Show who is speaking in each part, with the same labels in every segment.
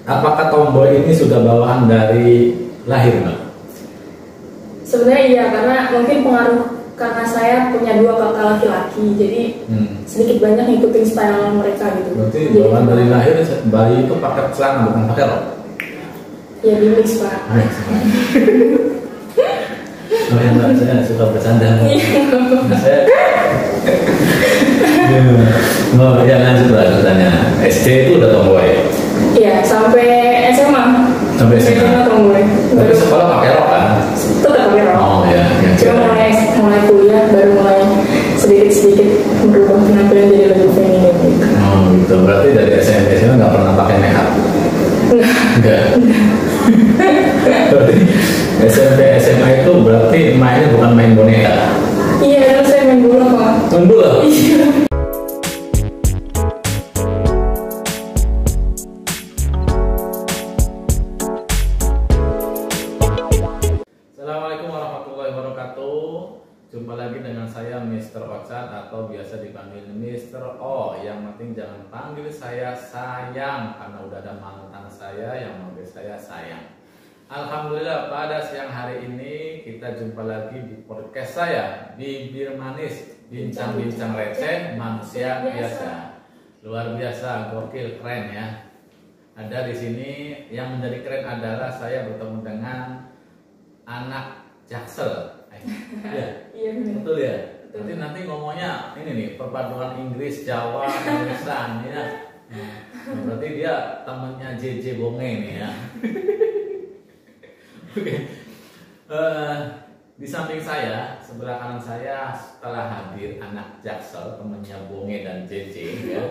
Speaker 1: Apakah tomboy ini sudah bawaan dari lahir, Mbak?
Speaker 2: Sebenarnya iya, karena mungkin pengaruh karena saya punya dua kakak laki-laki, jadi sedikit banyak ngikutin style mereka gitu.
Speaker 1: Berarti
Speaker 2: Jadi,
Speaker 1: bawaan dari lahir bayi itu pakai celana bukan pakai rok?
Speaker 2: ya di mix Pak.
Speaker 1: Oh ya Mbak, saya suka bercanda. Saya oh ya lanjut lah ceritanya. SD itu udah tomboy.
Speaker 2: Iya, sampai SMA.
Speaker 1: Sampai SMA
Speaker 2: tomboy.
Speaker 1: Tapi sekolah pakai rok kan?
Speaker 2: Tetap pakai rok.
Speaker 1: Oh ya.
Speaker 2: Cuma mulai kuliah baru mulai sedikit berubah penampilan jadi lebih feminin gitu.
Speaker 1: Oh gitu. Berarti dari SMP SMA nggak pernah pakai makeup? Enggak. Berarti SMP SMA itu berarti mainnya bukan main boneka?
Speaker 2: Iya, dulu saya main bola Pak.
Speaker 1: Main bola?
Speaker 2: Iya.
Speaker 1: Assalamualaikum warahmatullahi wabarakatuh. Jumpa lagi dengan saya Mr. Ocat atau biasa dipanggil Mr. O. Yang penting jangan panggil saya sayang karena udah ada mantan saya yang manggil saya sayang. Alhamdulillah pada siang hari ini kita jumpa lagi di podcast saya Bibir Manis, bincang-bincang receh manusia biasa. Luar biasa, gokil, keren ya. Ada di sini yang menjadi keren adalah saya bertemu dengan anak Jaksel. Ya,
Speaker 2: Iya
Speaker 1: betul ya. Nanti ngomongnya ini nih perpaduan Inggris, Jawa, Indonesia ya. Berarti dia temannya JJ Bonge nih ya. Oke. Di samping saya, sebelah kanan saya setelah hadir anak Jaksel, temannya Bonge dan JJ ya.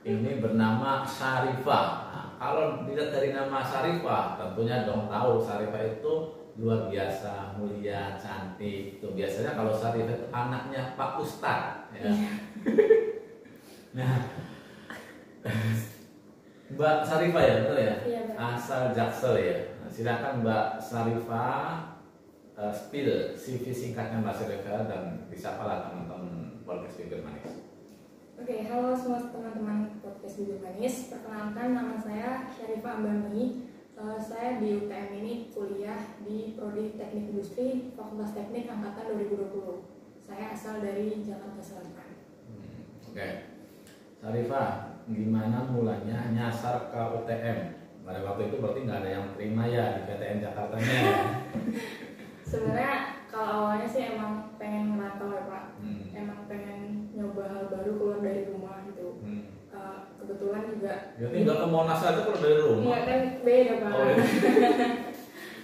Speaker 1: Ini bernama Syarifah. Nah, kalau dilihat dari nama Syarifah, tentunya dong tahu Syarifah itu luar biasa, mulia, cantik. Itu biasanya kalau Syarifah itu anaknya Pak Ustadz ya. Nah, Mbak Syarifah ya, betul ya?
Speaker 2: Iya, Mbak.
Speaker 1: Asal Jaksel ya. Nah, silakan Mbak Syarifah spill CV singkatnya Mbak Syarifah dan disapalah teman-teman podcast Bibir Manis.
Speaker 2: Oke, halo semua teman-teman podcast Bibir Manis. Perkenalkan, nama saya Syarifah Ambami. Saya di UTM ini kuliah di Prodi Teknik Industri Fakultas Teknik Angkatan 2020. Saya asal dari Jakarta Selatan.
Speaker 1: Oke. Syarifah, gimana mulanya nyasar ke UTM? Pada waktu itu berarti nggak ada yang terima ya di PTN Jakartanya ya?
Speaker 2: Sebenarnya kalau awalnya sih emang pengen merantau ya Pak. Emang pengen nyoba hal baru, keluar dari rumah gitu. Kebetulan juga
Speaker 1: Jadi nggak ke Monas aja kalau dari rumah?
Speaker 2: iya kan beda Pak.
Speaker 1: Oh, iya.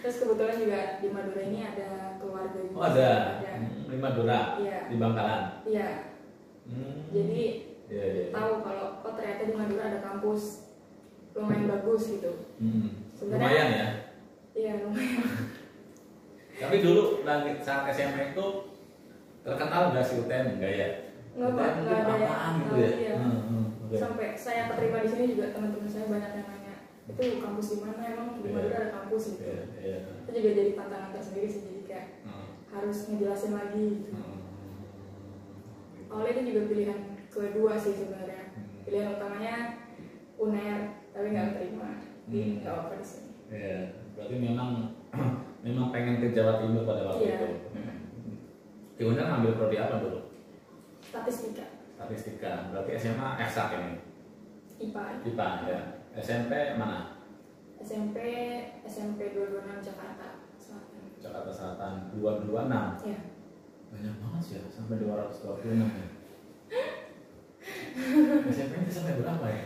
Speaker 2: Terus kebetulan juga di Madura ini ada keluarga juga.
Speaker 1: Oh ada,
Speaker 2: Ada.
Speaker 1: di Madura,
Speaker 2: Iya.
Speaker 1: di Bangkalan.
Speaker 2: Iya. Jadi
Speaker 1: Iya.
Speaker 2: tahu kalau ternyata di Madura ada kampus lumayan bagus gitu. Sebenarnya
Speaker 1: Lumayan ya.
Speaker 2: iya lumayan.
Speaker 1: Tapi dulu saat SMA itu terkenal nggak sih UTM? Enggak ya?
Speaker 2: Nggak Pak,
Speaker 1: UTM itu
Speaker 2: nggak ada yang
Speaker 1: apaan gitu
Speaker 2: tahu,
Speaker 1: ya?
Speaker 2: iya.
Speaker 1: Oke.
Speaker 2: Sampai saya keterima di sini juga teman-teman saya banyak yang nanya itu kampus di mana, emang di Madura ada kampus gitu.
Speaker 1: Iya.
Speaker 2: Itu juga jadi tantangan tersendiri sih, jadi kayak harus ngejelasin lagi gitu. Awalnya itu juga pilihan kedua sih sebenarnya. Pilihan utamanya UNER, tapi nggak terima. Jadi nggak apa di sini.
Speaker 1: Iya. Berarti memang pengen ke Jawa Timur pada waktu
Speaker 2: Iya.
Speaker 1: itu. Di UNER ngambil prodi apa dulu?
Speaker 2: Statistika,
Speaker 1: Statistika. Berarti SMA eksak ini.
Speaker 2: IPA,
Speaker 1: IPA ya. SMP mana?
Speaker 2: SMP 226 Jakarta Selatan.
Speaker 1: Jakarta Selatan 226.
Speaker 2: Iya.
Speaker 1: Banyak banget sih ya, sampai 226 ya. SMP itu sampai berapa ya?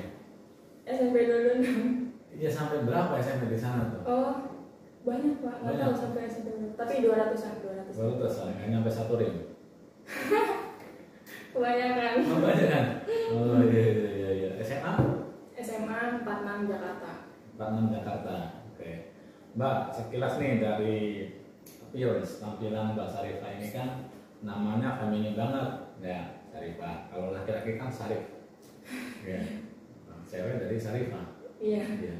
Speaker 2: SMP 226.
Speaker 1: Iya sampai berapa SMP di sana tuh?
Speaker 2: Oh, banyak Pak, nggak
Speaker 1: Banyak.
Speaker 2: tahu sampai SMP berapa. Tapi 200-an, 200.
Speaker 1: Baru terus nggak nyampe 1 rim.
Speaker 2: Kebanyakan.
Speaker 1: Oh, banyak kan? Oh iya. SMA?
Speaker 2: SMA 46 Jakarta.
Speaker 1: 46 Jakarta. Oke. Mbak, sekilas nih dari appearance tampilan Mbak Syarifah ini kan namanya feminin banget ya, Syarifah. Kalau laki-laki kan Syarif. Ya. Cewek dari Syarifah.
Speaker 2: Iya.
Speaker 1: Iya.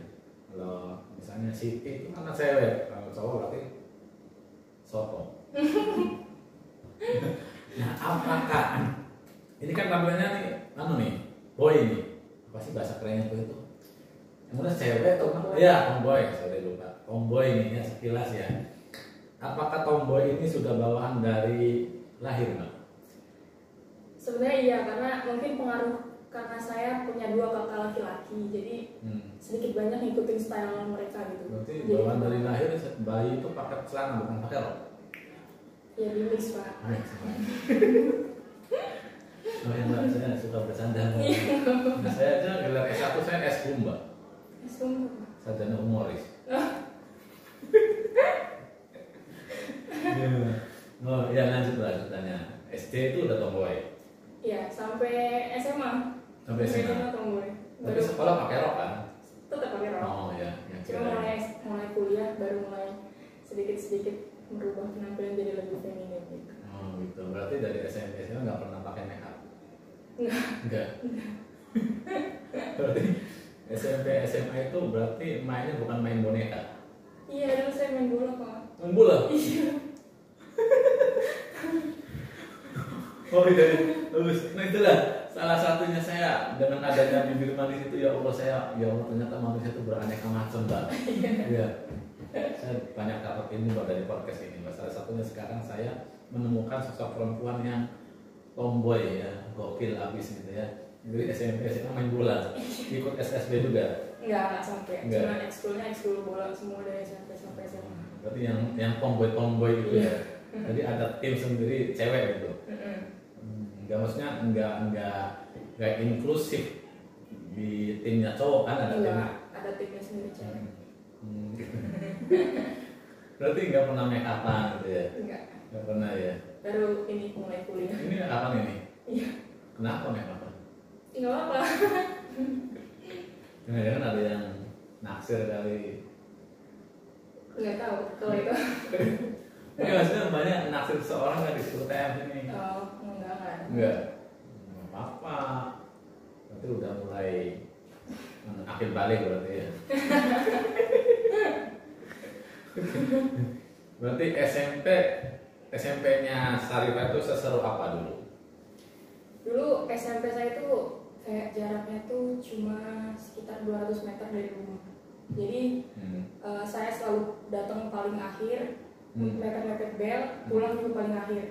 Speaker 1: Kalau misalnya Siti itu kan cewek, kalau cowok berarti Soto. Nah, apakah ini kan tampilannya nih, boy nih, apa sih bahasa kerennya boy itu? Kemudian cewek atau ya tomboy, sorry lupa. Tomboy ini ya sekilas ya. Apakah tomboy ini sudah bawaan dari lahir, Mbak?
Speaker 2: Sebenarnya iya, karena mungkin pengaruh karena saya punya 2 kakak laki-laki, jadi sedikit banyak ngikutin style mereka gitu.
Speaker 1: Berarti
Speaker 2: Jadi,
Speaker 1: bawaan dari lahir bayi itu pakai celana bukan pakai rok?
Speaker 2: ya di mix Pak.
Speaker 1: Oh ya Mbak, saya suka bercanda. Nah, saya aja gelar S1 saya S Mbak. Sarjana humoris. Oh ya lanjut lanjutannya. SD itu udah tomboy.
Speaker 2: Iya, sampai SMA.
Speaker 1: Sampai SMA
Speaker 2: tomboy.
Speaker 1: Tapi sekolah pakai rok kan?
Speaker 2: Tetap pakai rok.
Speaker 1: Oh ya.
Speaker 2: Cuma mulai kuliah baru mulai sedikit merubah penampilan jadi lebih feminin gitu.
Speaker 1: Oh gitu. Berarti dari SMP SMA nggak pernah pakai make up? Enggak. Berarti SMP SMA itu berarti mainnya bukan main boneka?
Speaker 2: Iya, dulu saya main bola Pak.
Speaker 1: Main bola?
Speaker 2: Iya.
Speaker 1: Oh iya, bagus. Nah itulah salah satunya saya dengan adanya bibir manis itu ya Allah ternyata manusia itu beraneka macam Mbak. Iya. Saya banyak dapat ini Mbak dari podcast ini Mbak. Salah satunya sekarang saya menemukan sosok perempuan yang tomboy ya, gokil abis gitu ya. Jadi SMP SMA main bola, ikut SSB juga.
Speaker 2: Enggak sampai. Cuma ekskul bola semua dari SMP sampai SMA.
Speaker 1: Berarti yang tomboy gitu ya. Jadi ada tim sendiri cewek gitu. Enggak maksudnya enggak inklusif di timnya cowok kan ada timnya.
Speaker 2: Ada timnya sendiri cewek.
Speaker 1: Berarti enggak pernah make upan gitu ya? Enggak pernah ya.
Speaker 2: Baru ini mulai kuliah.
Speaker 1: Ini kapan ini?
Speaker 2: Iya.
Speaker 1: Kenapa make upan?
Speaker 2: Enggak apa-apa.
Speaker 1: Jangan-jangan ada yang naksir kali.
Speaker 2: Enggak tahu kalau itu.
Speaker 1: Ini maksudnya banyak naksir seseorang kan di UTM ini.
Speaker 2: Oh, enggak.
Speaker 1: Enggak apa-apa. Berarti udah mulai akhir balik berarti ya. Berarti SMP-nya Sarifah itu seseru apa dulu?
Speaker 2: Dulu SMP saya itu kayak jaraknya tuh cuma sekitar 200 meter dari rumah. Jadi saya selalu datang paling akhir, mepet-mepet bel, pulang juga paling akhir.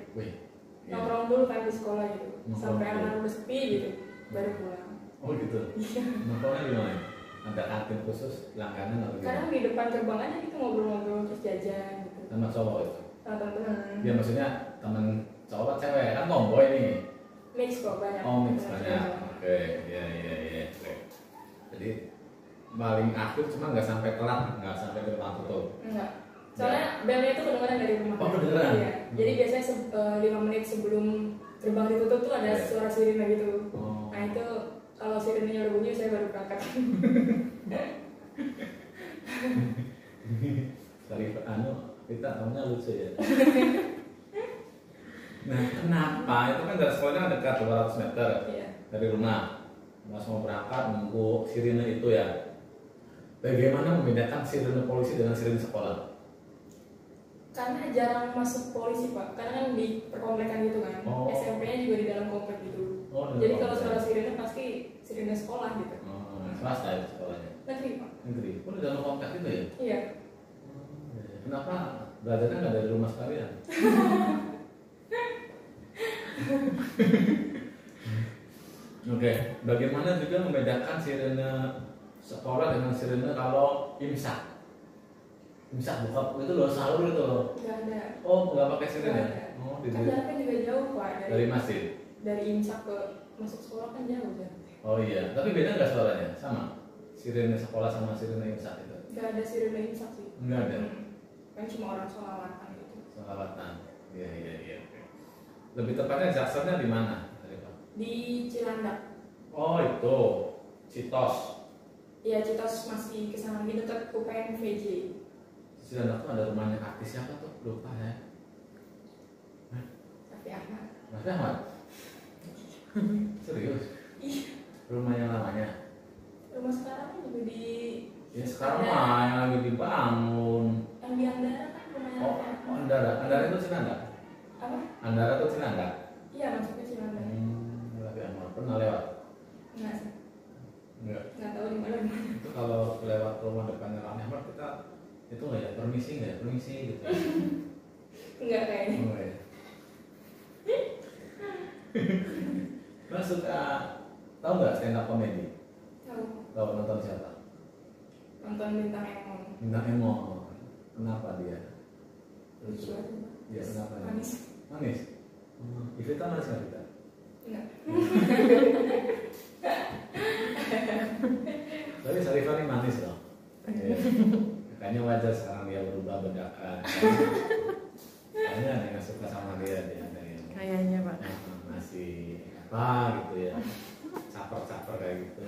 Speaker 2: Nongkrong dulu kan di sekolah gitu, sampai anak udah sepi gitu, baru pulang.
Speaker 1: Oh gitu? Iya. Nongkrongnya di mana? Ada kantin khusus langganan atau gimana?
Speaker 2: Kadang di depan gerbang aja gitu ngobrol-ngobrol terus jajan gitu.
Speaker 1: Sama cowok itu?
Speaker 2: Sama teman-teman.
Speaker 1: Ya maksudnya teman cowok cewek kan tomboy nih.
Speaker 2: Mix kok banyak.
Speaker 1: Oh mix banyak. Oke, iya. Jadi paling akhir cuma nggak sampai telat, nggak sampai gerbang tutup.
Speaker 2: Enggak. Soalnya belnya itu kedengeran dari rumah.
Speaker 1: Oh kedengeran?
Speaker 2: Iya. Jadi biasanya 5 menit sebelum gerbang ditutup tuh ada suara sirine gitu.
Speaker 1: Oh.
Speaker 2: Nah itu kalau sirinenya udah bunyi saya baru berangkat.
Speaker 1: Dari kita tahunya lucu ya. Nah kenapa? Itu kan dari sekolahnya dekat 200 meter dari rumah. Mas mau berangkat nunggu sirine itu ya. Bagaimana membedakan sirine polisi dengan sirine sekolah?
Speaker 2: Karena jarang masuk polisi Pak, karena kan di perkomplekan gitu kan. SMP-nya juga di dalam komplek gitu. Jadi kalau suara sirine pasti sirine sekolah gitu.
Speaker 1: Swasta ya sekolahnya?
Speaker 2: Negeri Pak.
Speaker 1: Negeri? Oh di dalam komplek itu ya?
Speaker 2: Iya.
Speaker 1: Kenapa belajarnya nggak dari rumah sekalian? Oke, bagaimana juga membedakan sirene sekolah dengan sirene kalau imsak? Imsak buka itu loh sahur itu loh.
Speaker 2: Nggak ada.
Speaker 1: Oh nggak pakai sirene? Oh
Speaker 2: kan jaraknya juga jauh Pak
Speaker 1: dari masjid.
Speaker 2: Dari imsak ke masuk sekolah kan jauh ya.
Speaker 1: Oh iya, tapi beda nggak suaranya? Sama? Sirene sekolah sama sirene imsak itu?
Speaker 2: Nggak ada sirene imsak sih.
Speaker 1: Nggak ada.
Speaker 2: Kan cuma orang sholawatan gitu.
Speaker 1: Sholawatan. Iya. Lebih tepatnya jakselnya di mana?
Speaker 2: Di Cilandak.
Speaker 1: Oh itu, Citos.
Speaker 2: Iya Citos masih kesana di dekat UPN VJ.
Speaker 1: Cilandak tuh ada rumahnya artis siapa tuh? Lupa ya.
Speaker 2: Raffi Ahmad.
Speaker 1: Raffi Ahmad? Serius?
Speaker 2: Iya.
Speaker 1: Rumah yang lamanya?
Speaker 2: Rumah sekarang juga di.
Speaker 1: Ya sekarang mah yang lagi dibangun.
Speaker 2: Yang di Andara kan rumahnya.
Speaker 1: Oh Andara itu Cilandak?
Speaker 2: Apa?
Speaker 1: Andara itu Cilandak?
Speaker 2: Iya masuknya Cilandak.
Speaker 1: Raffi Ahmad pernah lewat?
Speaker 2: Enggak sih.
Speaker 1: Enggak.
Speaker 2: Nggak tahu di mana.
Speaker 1: Itu kalau lewat rumah depannya Raffi Ahmad kita itu nggak ya permisi gitu.
Speaker 2: Enggak kayaknya.
Speaker 1: Oh, ya. Mas suka tahu nggak stand up comedy? Tahu nonton siapa?
Speaker 2: Nonton Bintang Emon.
Speaker 1: Bintang Emon. Kenapa dia?
Speaker 2: Lucu aja.
Speaker 1: Dia kenapa?
Speaker 2: Manis.
Speaker 1: Manis. Ivita manis nggak kita?
Speaker 2: Enggak.
Speaker 1: Tapi Sarifah ini manis loh. Ya. Makanya wajar sekarang dia berubah bedakan. Kayaknya ada yang suka sama dia ada yang
Speaker 3: Kayaknya Pak.
Speaker 1: masih apa gitu ya, caper kayak gitu.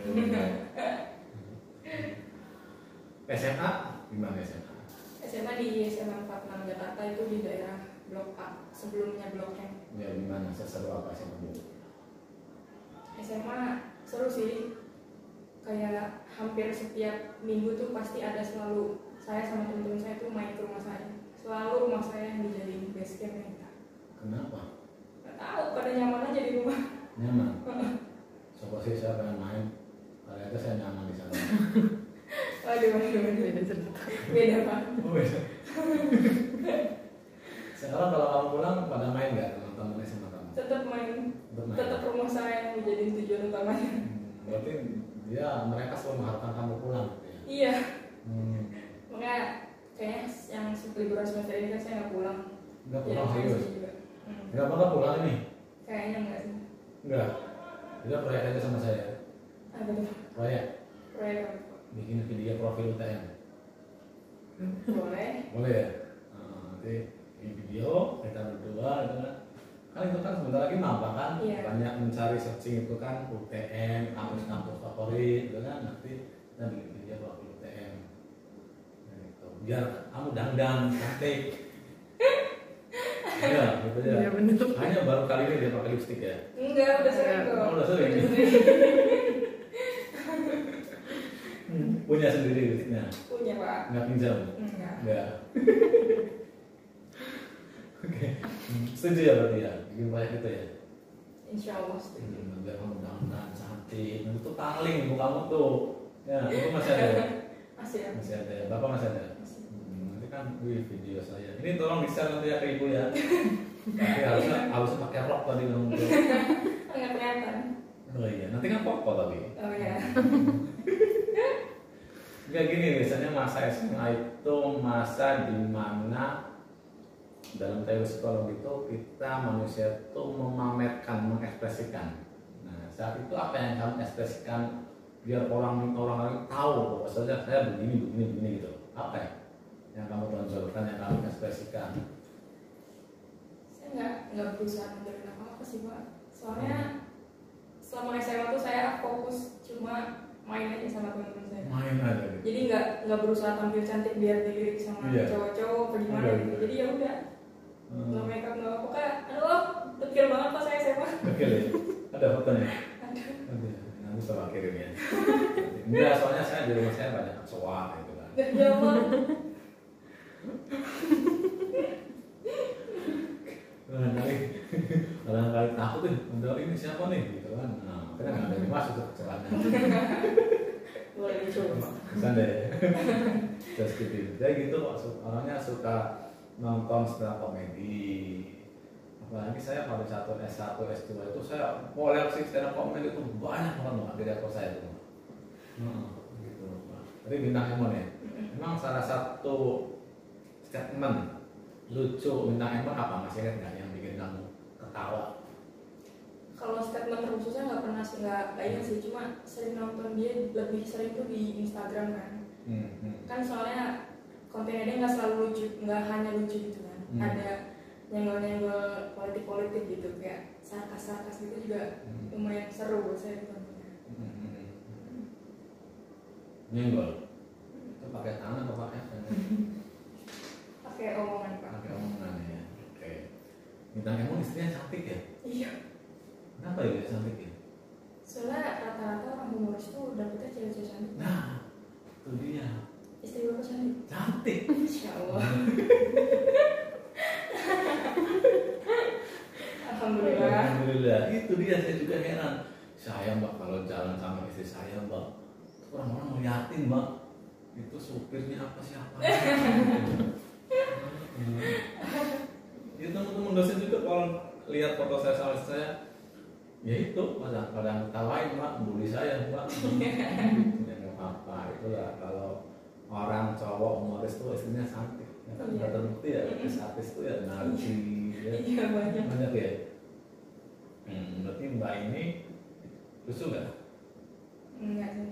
Speaker 1: SMA gimana SMA?
Speaker 2: SMA di SMA 46 Jakarta itu di daerah Blok A, sebelumnya Blok M.
Speaker 1: Ya gimana, seseru apa SMA dulu?
Speaker 2: SMA seru sih, kayak hampir setiap minggu tuh pasti ada selalu saya sama teman-teman saya tuh main ke rumah saya. Selalu rumah saya yang dijadiin base campnya.
Speaker 1: Kenapa?
Speaker 2: Gak tahu, pada nyaman aja di rumah.
Speaker 1: Nyaman. Coba sih saya pengen main, kali aja saya nyaman di sana.
Speaker 2: Waduh.
Speaker 3: Beda cerita.
Speaker 2: Beda Pak.
Speaker 1: Oh, beda. Sekarang kalau kamu pulang pada main nggak teman-teman SMA kamu?
Speaker 2: Tetap main.
Speaker 1: Bermain.
Speaker 2: Tetap rumah saya yang dijadiin tujuan utamanya.
Speaker 1: Berarti mereka selalu mengharapkan kamu pulang gitu ya?
Speaker 2: Iya.
Speaker 1: Hmm.
Speaker 2: Makanya kayaknya yang liburan semester ini kan saya nggak pulang.
Speaker 1: Nggak
Speaker 2: Ya,
Speaker 1: pulang serius?
Speaker 2: saya juga.
Speaker 1: Nggak bakal pulang ini?
Speaker 2: Kayaknya enggak sih.
Speaker 1: Enggak. Kita proyek aja sama saya.
Speaker 2: Apa tuh?
Speaker 1: Proyek.
Speaker 2: Proyek apa?
Speaker 1: Bikin video profil UTM.
Speaker 2: Boleh.
Speaker 1: Boleh ya? Nanti bikin video kita berdua gitu kan. Kan itu kan sebentar lagi maba kan?
Speaker 2: Iya.
Speaker 1: Banyak mencari searching itu kan UTM, kampus-kampus favorit gitu kan. Nanti kita bikin video profil UTM. Nah, gitu. Biar kamu dandan cantik. Iya, gitu ya.
Speaker 3: Iya benar.
Speaker 1: Hanya baru kali ini dia pakai lipstik ya.
Speaker 2: Enggak, udah sering kok.
Speaker 1: Oh, udah sering. Punya sendiri lipstiknya.
Speaker 2: Punya Pak.
Speaker 1: Nggak pinjam.
Speaker 2: Enggak.
Speaker 1: Enggak. Oke. Setuju ya berarti ya? Bikin proyek itu ya?
Speaker 2: Insya Allah setuju.
Speaker 1: Biar kamu dandan cantik. Itu paling ibu kamu tuh. Ya, itu masih ada ya?
Speaker 2: Masih ya?
Speaker 1: Masih ada ya? Bapak masih ada?
Speaker 2: Masih.
Speaker 1: Nanti kan video saya. Ini tolong di-share nanti ya ke ibu ya. Tapi harusnya pakai rok tadi kamu tuh.
Speaker 2: Enggak kelihatan.
Speaker 1: Oh iya, nanti kan pokok tapi.
Speaker 2: Oh ya.
Speaker 1: Enggak gini, biasanya masa SMA itu masa dimana dalam teori psikologi itu kita manusia itu memamerkan, mengekspresikan. Nah saat itu apa yang kamu ekspresikan biar orang tahu bahwa saya begini gitu. Apa ya yang kamu tonjolkan, yang kamu ekspresikan?
Speaker 2: Saya nggak berusaha menjalin apa sih Pak. Soalnya selama SMA tuh saya fokus cuma main aja sama teman-teman saya.
Speaker 1: Main aja gitu.
Speaker 2: Jadi nggak berusaha tampil cantik biar dilirik sama
Speaker 1: Iya.
Speaker 2: cowok-cowok apa gimana
Speaker 1: Iya,
Speaker 2: gitu.
Speaker 1: iya.
Speaker 2: Jadi ya udah. Nggak make up nggak apa kak. Aduh, dekil banget pas saya SMA.
Speaker 1: Oke deh, ada fotonya?
Speaker 2: Ada.
Speaker 1: Ada. Nanti coba kirim ya. Enggak, soalnya saya di rumah saya banyak kecoa gitu kan.
Speaker 2: Nggak jawab.
Speaker 1: Barangkali takut tuh, untuk ini siapa nih gitu kan. Nah, makanya nggak ada yang masuk tuh kecoanya.
Speaker 2: Boleh dicoba.
Speaker 1: Bisa deh. Just gitu. Jadi gitu kok, orangnya suka nonton stand up komedi. Apalagi saya pada satu S1, S2 itu saya koleksi stand up komedi itu banyak banget loh di dapur saya itu. Gitu. Tadi Bintang Emon ya. Memang salah satu statement lucu Bintang Emon apa, masih ingat nggak yang bikin kamu ketawa?
Speaker 2: Kalau statement khususnya nggak pernah sih, nggak ingat sih, cuma sering nonton dia, lebih sering tuh di Instagram kan. Kan soalnya kontennya dia nggak selalu lucu, nggak hanya lucu gitu kan. Ada nyenggol-nyenggol politik-politik gitu, kayak sarkas-sarkas gitu juga lumayan seru buat saya tontonnya.
Speaker 1: Nyenggol itu pakai tangan atau pakai apa?
Speaker 2: Pakai omongan Pak.
Speaker 1: Pakai omongan ya. Oke. Bintang Emon istrinya cantik ya?
Speaker 2: Iya.
Speaker 1: Kenapa ya dia cantik ya?
Speaker 2: Soalnya rata-rata orang humoris tuh dapetnya cewek-cewek cantik.
Speaker 1: Nah, itu dia.
Speaker 2: Istri bapak cantik.
Speaker 1: Cantik.
Speaker 2: Insya Allah. Alhamdulillah.
Speaker 1: Alhamdulillah. Itu dia, saya juga heran. Saya mbak kalau jalan sama istri saya mbak orang-orang ngeliatin mbak, itu supirnya apa siapa. Itu teman-teman dosen juga kalau lihat foto saya sama istri saya, ya itu pada tawain mbak, bully saya mbak. Ya nggak apa-apa, itulah kalau orang cowok humoris tuh istrinya cantik. Ya kan nggak terbukti ya, artis tuh ya narji, ya banyak ya. Berarti mbak ini lucu nggak?
Speaker 2: Enggak sih.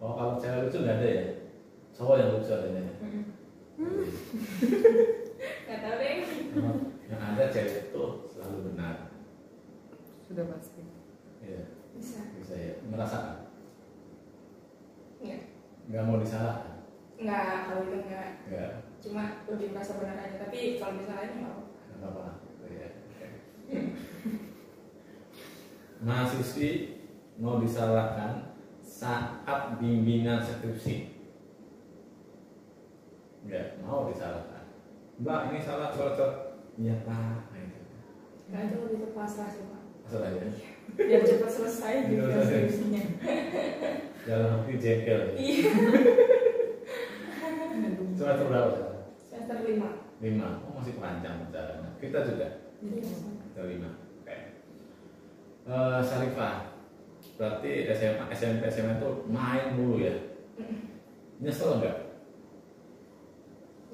Speaker 1: Oh kalau cewek lucu nggak ada ya? Cowok yang lucu adanya.
Speaker 2: Nggak tahu deh.
Speaker 1: Yang ada cewek itu selalu benar.
Speaker 3: Sudah pasti.
Speaker 1: Iya.
Speaker 2: Bisa.
Speaker 1: Ya. Merasakan?
Speaker 2: Enggak.
Speaker 1: Nggak mau disalahkan?
Speaker 2: Enggak, kalau itu enggak.
Speaker 1: Nggak.
Speaker 2: Cuma lebih merasa benar aja. Tapi kalau misalnya nggak apa.
Speaker 1: Nggak apa-apa. Ya. Mahasiswi mau disalahkan saat bimbingan skripsi. Nggak mau disalahkan. Mbak ini salah cocok. Iya pak.
Speaker 2: Nah itu lebih ke pasrah sih pak.
Speaker 1: Masalah ya.
Speaker 2: Biar cepat selesai gitu skripsinya.
Speaker 1: Dalam hati jengkel.
Speaker 2: Iya.
Speaker 1: Semester berapa?
Speaker 2: Semester 5.
Speaker 1: 5. Oh masih panjang perjalanan. Kita juga.
Speaker 2: Iya.
Speaker 1: Kita 5. Oke. Syarifah, berarti SMA, SMP, SMA itu main dulu ya? Nyesel nggak?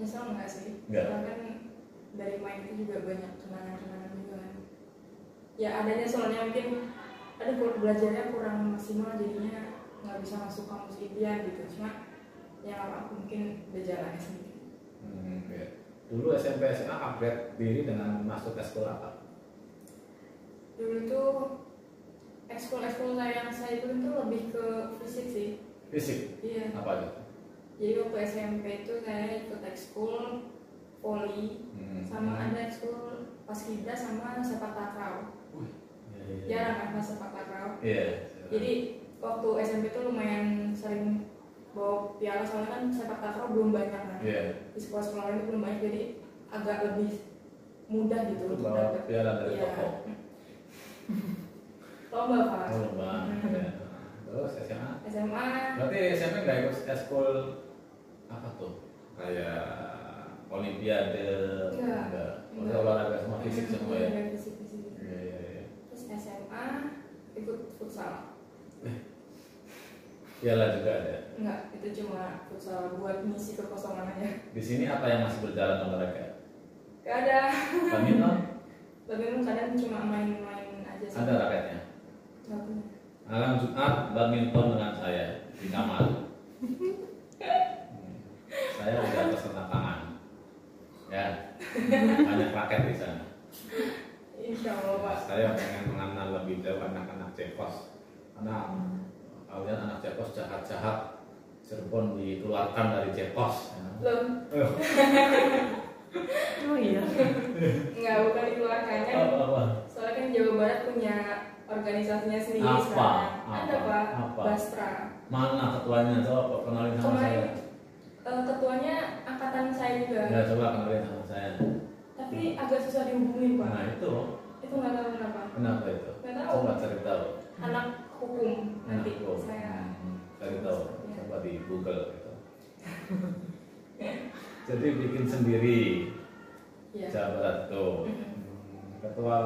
Speaker 2: Nyesel enggak sih?
Speaker 1: Nggak.
Speaker 2: Karena kan dari main itu juga banyak kenangan-kenangan juga kan. Ya ada nyeselnya mungkin ada belajarnya kurang maksimal jadinya nggak bisa masuk kampus impian gitu. Cuma ya apa mungkin udah jalannya sendiri.
Speaker 1: Ya. Dulu SMP, SMA upgrade diri dengan masuk ke sekolah apa?
Speaker 2: Dulu itu ekskul saya itu lebih ke fisik sih.
Speaker 1: Fisik?
Speaker 2: Iya.
Speaker 1: Apa itu?
Speaker 2: Jadi waktu SMP itu saya ikut ekskul voli, sama ada ekskul paskibra sama sepak takraw. Jarang kan pas sepak takraw.
Speaker 1: Iya.
Speaker 2: Jadi waktu SMP itu lumayan sering bawa piala soalnya kan sepak takraw belum banyak kan.
Speaker 1: Iya.
Speaker 2: Di sekolah-sekolah lain itu belum banyak jadi agak lebih mudah gitu
Speaker 1: Itu
Speaker 2: untuk
Speaker 1: bawa
Speaker 2: dapet.
Speaker 1: piala dari
Speaker 2: Iya.
Speaker 1: toko.
Speaker 2: Lomba pak.
Speaker 1: Oh lomba. Ya. Terus SMA?
Speaker 2: SMA
Speaker 1: Berarti SMP nggak ikut ekskul apa tuh? Kayak olimpiade?
Speaker 2: Nggak.
Speaker 1: Udah olahraga semua fisik semua ya?
Speaker 2: Iya, fisik-fisik gitu.
Speaker 1: Iya.
Speaker 2: Terus SMA ikut futsal.
Speaker 1: Piala juga ada.
Speaker 2: Enggak, itu cuma futsal buat ngisi kekosongan aja.
Speaker 1: Di sini apa yang masih berjalan olahraga?
Speaker 2: Gak ada.
Speaker 1: Badminton?
Speaker 2: Badminton kadang cuma main-main aja sih.
Speaker 1: Ada raketnya.
Speaker 2: Nggak punya.
Speaker 1: Malam Jumat badminton dengan saya di kamar. Saya udah pesan lapangan. Ya, banyak raket di sana.
Speaker 2: Insya Allah pak.
Speaker 1: Saya pengen mengenal lebih jauh anak-anak Cepos. Karena kalian anak Cepos jahat-jahat. Cirebon dikeluarkan dari Cepos.
Speaker 2: Belum.
Speaker 3: Oh iya.
Speaker 2: Enggak, bukan dikeluarkannya.
Speaker 1: Apa?
Speaker 2: Soalnya kan Jawa Barat punya organisasinya sendiri
Speaker 1: Apa?
Speaker 2: sekarang. Ada
Speaker 1: Apa?
Speaker 2: pak.
Speaker 1: Apa?
Speaker 2: Bastra.
Speaker 1: Mana ketuanya? Coba kenalin sama saya.
Speaker 2: Kemarin ketuanya angkatan saya juga.
Speaker 1: Ya coba kenalin sama saya.
Speaker 2: Tapi agak susah dihubungin pak.
Speaker 1: Nah itu,
Speaker 2: Itu nggak tahu kenapa.
Speaker 1: kenapa itu?
Speaker 2: Nggak tahu.
Speaker 1: Coba cari tahu.
Speaker 2: Anak hukum nanti
Speaker 1: Nah,
Speaker 2: saya.
Speaker 1: cari tahu.
Speaker 2: Ya.
Speaker 1: Coba di Google gitu. Jadi bikin sendiri.
Speaker 2: Iya.
Speaker 1: Jawa Barat tuh. Ketua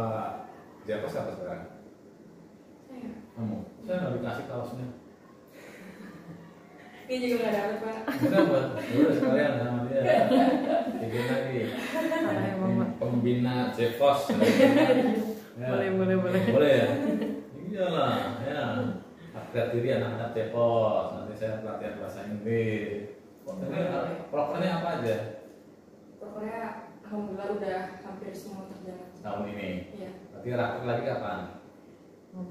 Speaker 1: Cepos apa sekarang?
Speaker 2: Saya.
Speaker 1: Kamu? Saya nggak dikasih kaosnya.
Speaker 2: Ini juga nggak dapet pak.
Speaker 1: Udah buat, udah sekalian sama dia. Bikin lagi.
Speaker 3: Ada emang Pak.
Speaker 1: Pembina Cepos. Ya.
Speaker 3: Boleh.
Speaker 1: Boleh ya? Iyalah, ya. Upgrade diri anak-anak Cepos. Nanti saya pelatihan bahasa Inggris. Prokernya apa aja
Speaker 2: Pokoknya alhamdulillah udah hampir semua terjalan.
Speaker 1: tahun ini?
Speaker 2: Iya.
Speaker 1: Berarti rakit lagi kapan?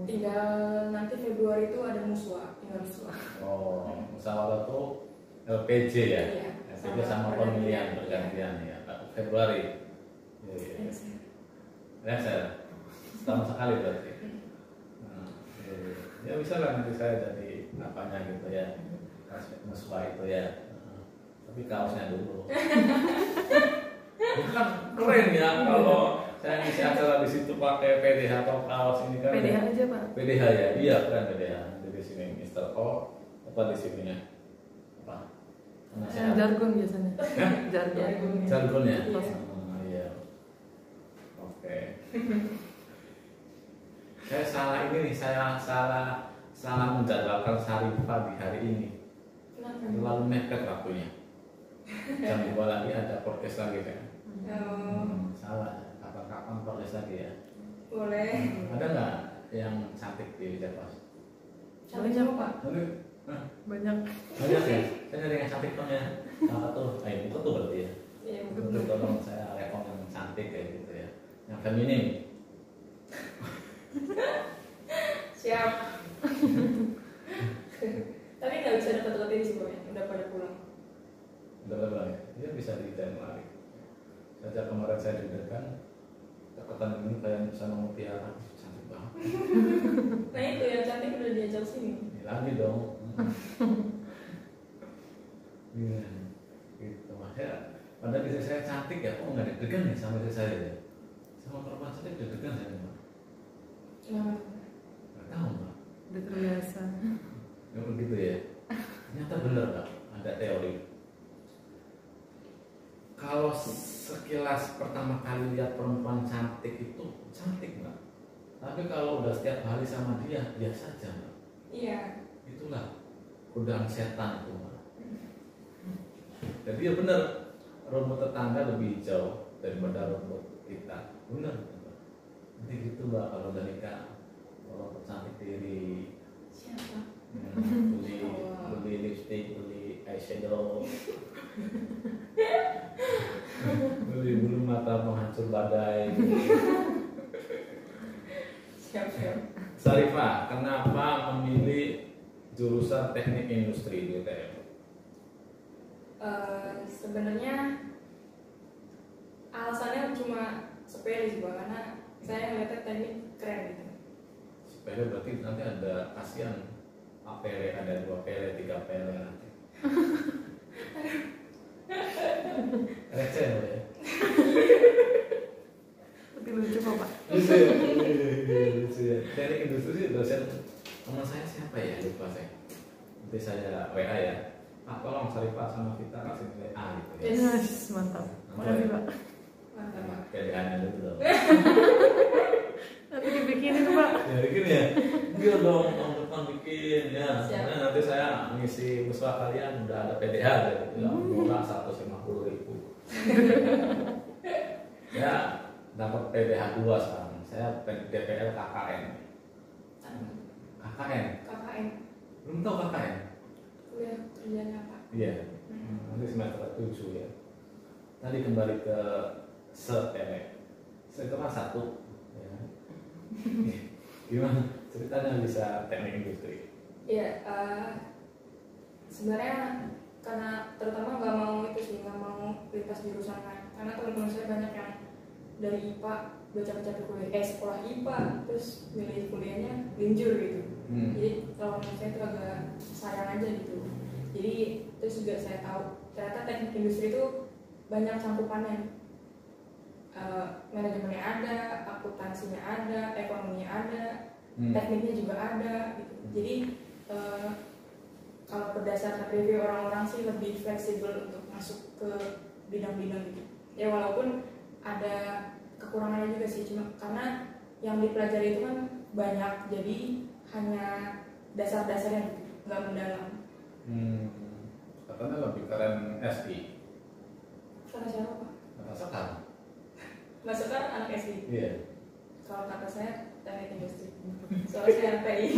Speaker 2: Tinggal nanti Februari itu ada muswa, tinggal muswa.
Speaker 1: Oh, musyawarah tuh LPJ ya?
Speaker 2: Iya.
Speaker 1: LPJ sama pemilihan bergantian ya. Februari. Iya. Ya saya setahun sekali berarti. Nah, iya. Ya bisa lah nanti saya jadi apanya gitu ya. Muswa itu ya. Tapi kaosnya dulu. Itu kan keren ya kalau saya ngisi acara di situ pakai PDH atau kaos ini kan.
Speaker 3: PDH aja Pak.
Speaker 1: PDH ya, iya keren PDH. Jadi sini Mr. O, Apa disiplinnya? Apa?
Speaker 3: Jargon biasanya. Jargon.
Speaker 1: Jargon ya?
Speaker 2: Iya.
Speaker 1: Oh, iya. Oke. Saya salah ini nih, saya salah menjadwalkan Syarifah di hari ini.
Speaker 2: Kenapa?
Speaker 1: Terlalu mepet waktunya. Jam 2 lagi ada podcast lagi kan? Salah. Kapan-kapan podcast lagi ya?
Speaker 2: Boleh.
Speaker 1: Ada nggak yang cantik di Japas?
Speaker 2: Cantik siapa Pak?
Speaker 3: Banyak.
Speaker 1: Banyak ya? Saya nyari yang cantik dong ya. Salah tuh, itu tuh berarti ya.
Speaker 2: Iya.
Speaker 1: Itu tolong saya rekom yang cantik kayak gitu ya. Yang feminim.
Speaker 2: Siap. Tapi nggak bisa deket-deketin sih Boy, udah pada pulang.
Speaker 1: Udah berapa ya? Dia bisa di Januari. Sejak kemarin saya deg-degan, deketan ini kayak sama mutiara, cantik banget.
Speaker 2: Nah itu yang cantik udah diajak sini.
Speaker 1: Ini lagi dong. Iya, gitu makanya. Padahal diri saya cantik ya, kok nggak deg-degan ya sama diri saya ya? Sama perempuan cantik deg-degan saya Mbak.
Speaker 2: Nah,
Speaker 1: Nggak tahu Mbak.
Speaker 3: Udah terbiasa.
Speaker 1: Ya begitu ya. Ternyata benar Mbak, ada teori. Kalau sekilas pertama kali lihat perempuan cantik itu cantik Mbak. Tapi kalau udah setiap hari sama dia biasa aja Mbak.
Speaker 2: iya.
Speaker 1: Itulah godaan setan itu Mbak. Jadi ya benar, rumput tetangga lebih hijau daripada rumput kita. Benar Mbak. Nanti gitu Mbak kalau udah nikah, kalau cantik diri,
Speaker 2: Siapa?
Speaker 1: beli lipstick, beli eyeshadow, beli bulu mata penghancur badai.
Speaker 2: Siap.
Speaker 1: Syarifah, kenapa memilih jurusan teknik industri di UTM?
Speaker 2: Sebenarnya alasannya cuma sepele sih Bang, karena saya ngeliatnya teknik keren gitu.
Speaker 1: Sepele berarti nanti ada kasihan APL, ada 2 PL, 3 PL nanti. Receh ya.
Speaker 3: Tapi lucu kok Pak.
Speaker 1: Lucu ya? Lucu ya. Teknik industri sih dosen teman saya siapa ya? Lupa saya. Nanti saya WA ya. Pak tolong Syarifah sama kita kasih nilai A gitu ya.
Speaker 3: Yes, mantap. Makasih Pak.
Speaker 2: Mantap Pak.
Speaker 1: Pilihannya dulu dong.
Speaker 3: Nanti dibikinin tuh Pak.
Speaker 1: Ya bikin ya. Iya dong, tahun depan bikin ya.
Speaker 2: Siap.
Speaker 1: Karena nanti saya ngisi musyawarah kalian udah ada PDH gitu. Ya, murah 150.000. Ya, dapat PDH 2 sekarang. Saya DPL KKN. KKN.
Speaker 2: KKN.
Speaker 1: Belum tahu KKN?
Speaker 2: Kuliah kerjanya apa?
Speaker 1: Iya. Nanti semester 7 ya. Tadi kembali ke sepele. Setelah 1 ya. Gimana ceritanya bisa teknik industri?
Speaker 2: Iya, sebenarnya karena terutama nggak mau itu sih, nggak mau lintas jurusan lain. Karena teman-teman saya banyak yang dari IPA udah capek-capek kuliah, sekolah IPA, terus milih kuliahnya linjur gitu. Jadi kalau menurut saya itu agak sayang aja gitu. Jadi terus juga saya tahu ternyata teknik industri itu banyak cakupannya. Manajemennya ada, akuntansinya ada, ekonominya ada, tekniknya juga ada gitu. Jadi kalau berdasarkan review orang-orang sih lebih fleksibel untuk masuk ke bidang-bidang gitu. Ya walaupun ada kekurangannya juga sih, cuma karena yang dipelajari itu kan banyak, jadi hanya dasar-dasarnya gitu, nggak mendalam.
Speaker 1: Katanya lebih keren SI.
Speaker 2: Kata siapa Pak?
Speaker 1: Kata sekarang.
Speaker 2: Mas Sekar anak SI.
Speaker 1: Iya.
Speaker 2: Kalau kata saya teknik industri. Soalnya saya TI.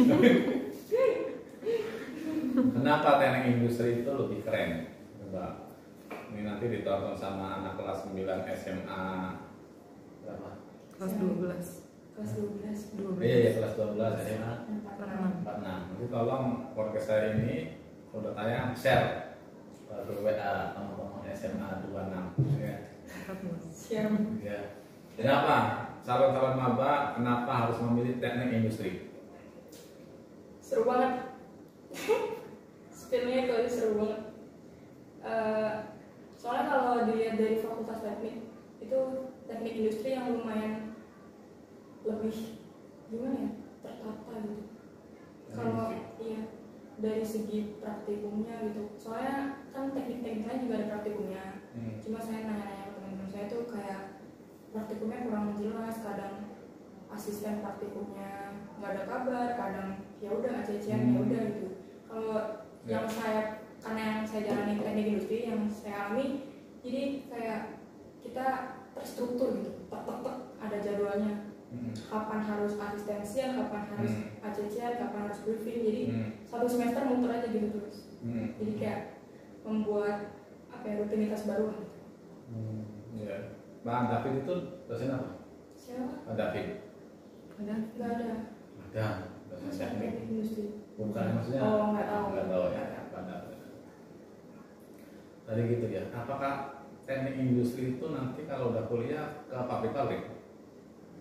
Speaker 1: Kenapa teknik industri itu lebih keren? Coba. Ini nanti ditonton sama anak kelas 9 SMA berapa?
Speaker 3: Kelas 12.
Speaker 2: Kelas 12.
Speaker 1: Iya, kelas 12 SMA
Speaker 2: 46.
Speaker 1: 46. Nanti tolong podcast saya ini udah tayang share ke WA teman-teman SMA 26 ya.
Speaker 2: Siap.
Speaker 1: Ya. Kenapa? Calon-calon maba kenapa harus memilih teknik industri?
Speaker 2: Seru banget. Skillnya itu seru banget. Soalnya kalau dilihat dari fakultas teknik itu teknik industri yang lumayan lebih gimana ya, tertata gitu. Kalau iya dari segi praktikumnya gitu. Soalnya kan teknik-teknik lain juga ada praktikumnya. Cuma saya nanya-nanya ke teman-teman saya tuh kayak praktikumnya kurang jelas, kadang asisten praktikumnya nggak ada kabar, kadang ya udah ACC-an ya udah gitu. Kalau yang saya, karena yang saya jalani teknik industri yang saya alami, jadi kayak kita terstruktur gitu, tek ada jadwalnya. Kapan harus asistensian, kapan harus ACC-an, kapan harus briefing. Jadi satu semester muter aja gitu terus. Jadi kayak membuat apa ya, rutinitas baru.
Speaker 1: Ya. Bang David itu dosen apa?
Speaker 2: Siapa?
Speaker 1: Pak David.
Speaker 3: Ada?
Speaker 2: Nggak ada.
Speaker 1: Ada. Dosen teknik.
Speaker 2: Industri.
Speaker 1: Bukan maksudnya?
Speaker 2: Oh, nggak tahu.
Speaker 1: Nggak tahu ya. Pak David. Tadi gitu ya. Apakah teknik industri itu nanti kalau udah kuliah ke pabrik-pabrik?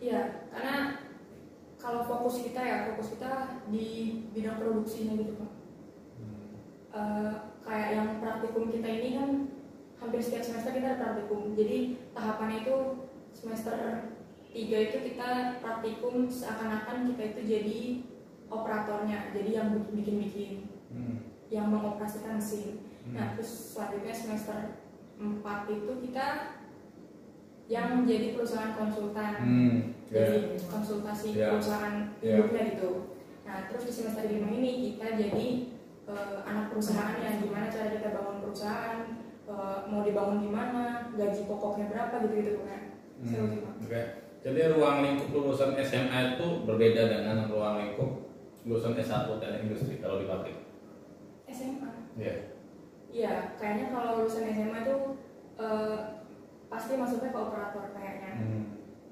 Speaker 2: Iya, karena kalau fokus kita di bidang produksinya gitu Pak. Kayak yang praktikum kita ini kan hampir setiap semester kita ada praktikum. Jadi tahapannya itu semester 3 itu kita praktikum seakan-akan kita itu jadi operatornya, jadi yang bikin-bikin, yang mengoperasikan mesin. Nah terus selanjutnya semester 4 itu kita yang menjadi perusahaan konsultan, jadi konsultasi perusahaan hidupnya gitu. Nah terus di semester 5 ini kita jadi anak perusahaan yang gimana cara kita bangun perusahaan, mau dibangun gimana, gaji pokoknya berapa gitu kan. Seru sih Pak.
Speaker 1: Oke. Jadi ruang lingkup lulusan SMA itu berbeda dengan ruang lingkup lulusan S1 teknik industri kalau di pabrik.
Speaker 2: SMA.
Speaker 1: Iya.
Speaker 2: Iya, kayaknya kalau lulusan SMA itu pasti masuknya ke operator kayaknya.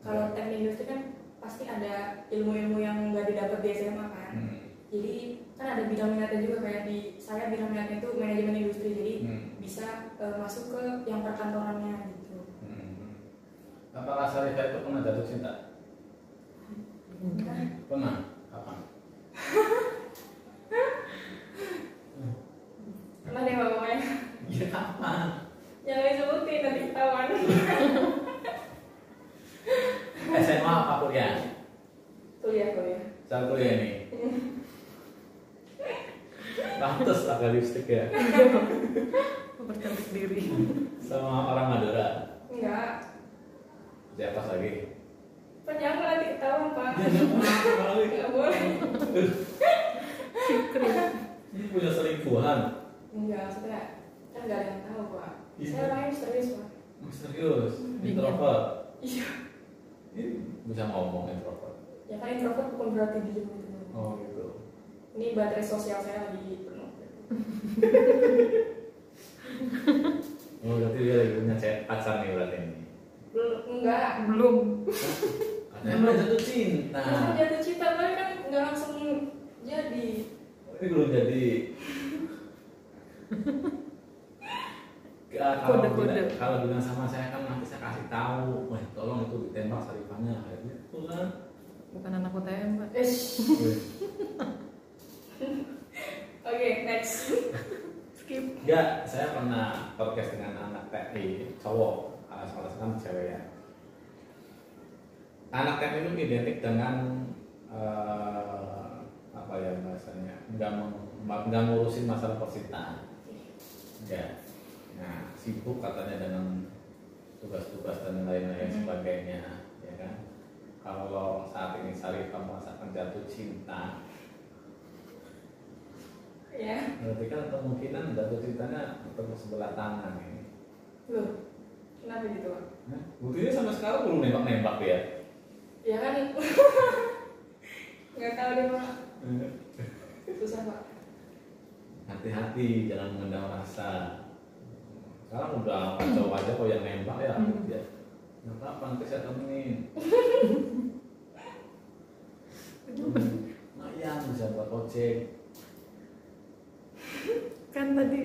Speaker 2: Kalau teknik industri kan pasti ada ilmu-ilmu yang nggak didapat di SMA kan. Jadi kan ada bidang minatnya juga, kayak di saya bidang minatnya itu manajemen industri, jadi bisa masuk ke yang perkantorannya gitu.
Speaker 1: Apakah Syarifah itu pernah jatuh cinta? Pernah? Kapan?
Speaker 2: Pernah deh pokoknya.
Speaker 1: Iya kapan?
Speaker 2: Jangan disebutin nanti ketahuan.
Speaker 1: SMA apa kuliah?
Speaker 2: Kuliah.
Speaker 1: Saat kuliah nih. Pantes pakai lipstick ya.
Speaker 3: Mempercantik diri.
Speaker 1: Sama orang Madura.
Speaker 2: Enggak.
Speaker 1: Siapa lagi?
Speaker 2: Pak jangan nanti ketahuan Pak.
Speaker 1: Ya jangan lagi.
Speaker 2: Enggak boleh.
Speaker 1: Ini punya selingkuhan.
Speaker 2: Enggak, maksudnya kan nggak ada yang tahu Pak.
Speaker 1: Iya.
Speaker 2: Saya orangnya misterius Pak.
Speaker 1: Serius? Introvert?
Speaker 2: Iya.
Speaker 1: Ini bisa ngomong introvert.
Speaker 2: Ya kan introvert bukan berarti diem gitu.
Speaker 1: Oh gitu.
Speaker 2: Ini baterai sosial saya lagi penuh.
Speaker 1: Oh berarti dia lagi punya pacar nih berarti ini.
Speaker 2: Belum.
Speaker 1: Katanya jatuh cinta.
Speaker 2: Nah, jatuh cinta tapi kan nggak langsung jadi.
Speaker 1: Ini belum jadi. Kalau bilang sama saya kan nanti saya kasih tahu, wah tolong itu ditembak Syarifahnya, kayak gitu kan.
Speaker 3: Bukan anak UTM Pak.
Speaker 2: Oke, next.
Speaker 3: Skip.
Speaker 1: Enggak, saya pernah podcast dengan anak TNI cowok, alas-alas kan cewek ya. Anak TNI itu identik dengan apa ya bahasanya, nggak ngurusin masalah percintaan. Ya, nah sibuk katanya dengan tugas-tugas dan lain-lain sebagainya, ya kan. Kalau saat ini Syarifah merasakan jatuh cinta,
Speaker 2: Ya.
Speaker 1: berarti kan kemungkinan jatuh cintanya untuk sebelah tangan ini.
Speaker 2: Loh, kenapa gitu Pak?
Speaker 1: Buktinya sampai sekarang belum nembak-nembak ya.
Speaker 2: Ya kan. Nggak tahu deh Pak. Susah Pak.
Speaker 1: Hati-hati, jangan mengendam rasa. Sekarang udah kacau aja kok yang nembak ya. Ya. Nggak apa-apa, nanti saya temenin. Lumayan bisa buat ojek.
Speaker 3: Kan tadi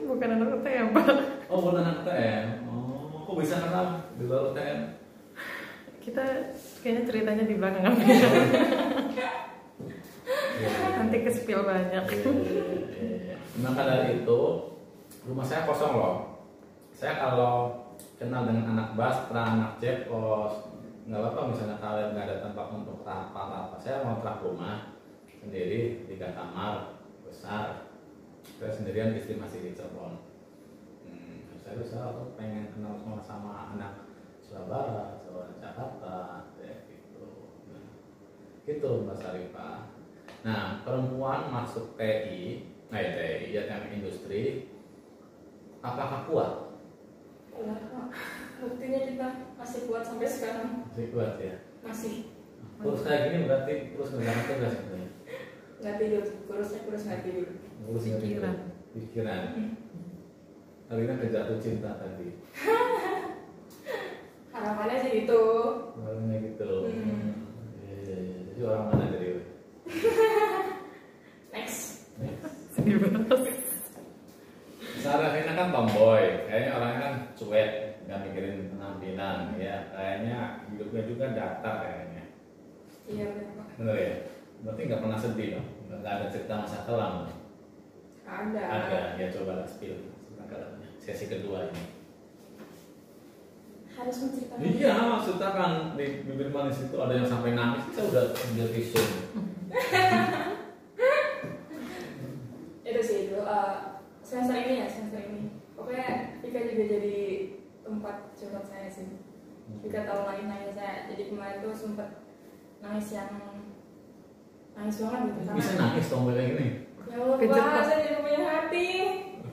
Speaker 3: bukan anak UTM Pak.
Speaker 1: Oh bukan anak UTM. Oh kok bisa kenal di luar UTM?
Speaker 3: Kita kayaknya ceritanya di belakang apa? Nanti ke-spill banyak.
Speaker 1: Maka dari itu rumah saya kosong loh. Saya kalau kenal dengan anak Bastra, anak Cepos, nggak apa-apa misalnya kalian nggak ada tempat untuk rapat apa, saya mau ngontrak rumah sendiri 3 kamar, terus besar. Saya sendirian, istri masih di Cirebon. Saya usaha tuh pengen kenal sama anak Surabaya, Jakarta, ya gitu. Nah, gitu Mbak Syarifah. Nah, perempuan masuk TI, TI ya teknik industri, apakah kuat?
Speaker 2: Kuat kok. Buktinya kita masih kuat sampai sekarang.
Speaker 1: Masih kuat ya.
Speaker 2: Masih.
Speaker 1: Terus kayak gini berarti terus ngerjain tugas sebenarnya.
Speaker 2: Nggak tidur, kurus nggak tidur.
Speaker 1: Terus pikiran. Kali ini kejatuh cinta tadi.
Speaker 2: Harapannya sih gitu.
Speaker 1: Orangnya gitu. Iya. Jadi orang mana dari?
Speaker 2: Next.
Speaker 1: Sarah ini kan tomboy, kayaknya orangnya kan cuek, nggak mikirin penampilan, ya. Kayaknya hidupnya juga datar kayaknya.
Speaker 2: Iya benar Pak.
Speaker 1: Bener ya? Berarti nggak pernah sedih dong? Nggak ada cerita masa kelam?
Speaker 2: Ada.
Speaker 1: Ada, ya coba lah spill sesi kedua ini.
Speaker 2: Harus menceritakan.
Speaker 1: Iya, maksudnya kan di bibir manis itu ada yang sampai nangis, kita udah tisun.
Speaker 2: Itu sih itu semester ini. Pokoknya Vika juga jadi tempat curhat saya sih. Vika tahu nangis saya. Jadi kemarin tuh sempet nangis banget gitu.
Speaker 1: Bisa nangis tomboy kayak gini?
Speaker 2: Ya Allah
Speaker 3: Kejep,
Speaker 2: Pak,
Speaker 3: Pak.
Speaker 2: saya jadi punya hati.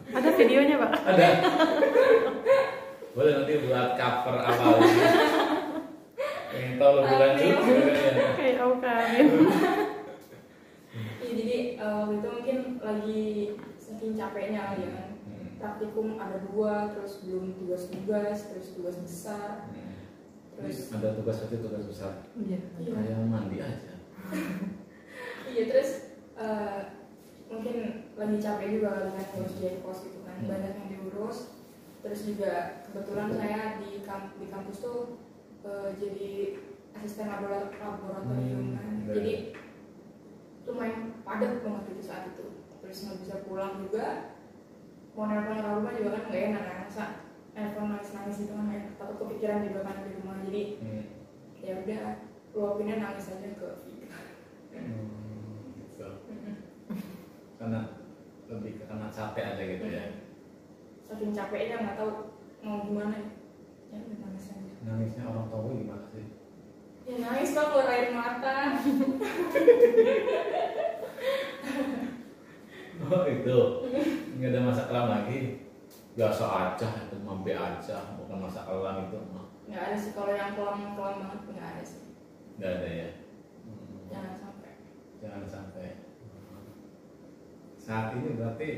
Speaker 3: Ada videonya Pak?
Speaker 1: Ada. Boleh nanti buat cover awal. Pengen tahu lebih lanjut.
Speaker 3: Kayak aku kawin.
Speaker 2: Iya jadi waktu itu mungkin lagi saking capeknya kali ya kan. Praktikum ada 2, terus belum tugas, terus tugas besar. Terus
Speaker 1: Ada tugas kecil, tugas besar.
Speaker 3: Iya.
Speaker 1: Kayak mandi aja.
Speaker 2: iya terus mungkin lagi capek juga kali kan ngurus JKOS gitu kan, banyak yang diurus. Terus juga kebetulan saya di kampus tuh jadi asisten laboratorium kan. Jadi lumayan padat banget itu saat itu. Terus nggak bisa pulang juga, mau nelfon orang rumah juga kan nggak enak kan, masa nelfon nangis itu kan kayak takut kepikiran juga kan di rumah. Jadi ya udah luapinnya nangis aja ke Vika.
Speaker 1: Gitu. Karena lebih karena capek aja gitu ya.
Speaker 2: Saking capeknya nggak tahu mau gimana ya udah nangis aja.
Speaker 1: Nangisnya orang tua gimana sih?
Speaker 2: Ya nangis Pak, keluar air mata.
Speaker 1: Oh itu, nggak ada masa kelam lagi. Biasa aja, itu mambe aja, bukan masa kelam itu mah.
Speaker 2: Nggak ada sih, kalau yang kelam banget nggak ada sih.
Speaker 1: Nggak ada ya.
Speaker 2: Jangan sampai.
Speaker 1: Jangan sampai. Saat ini berarti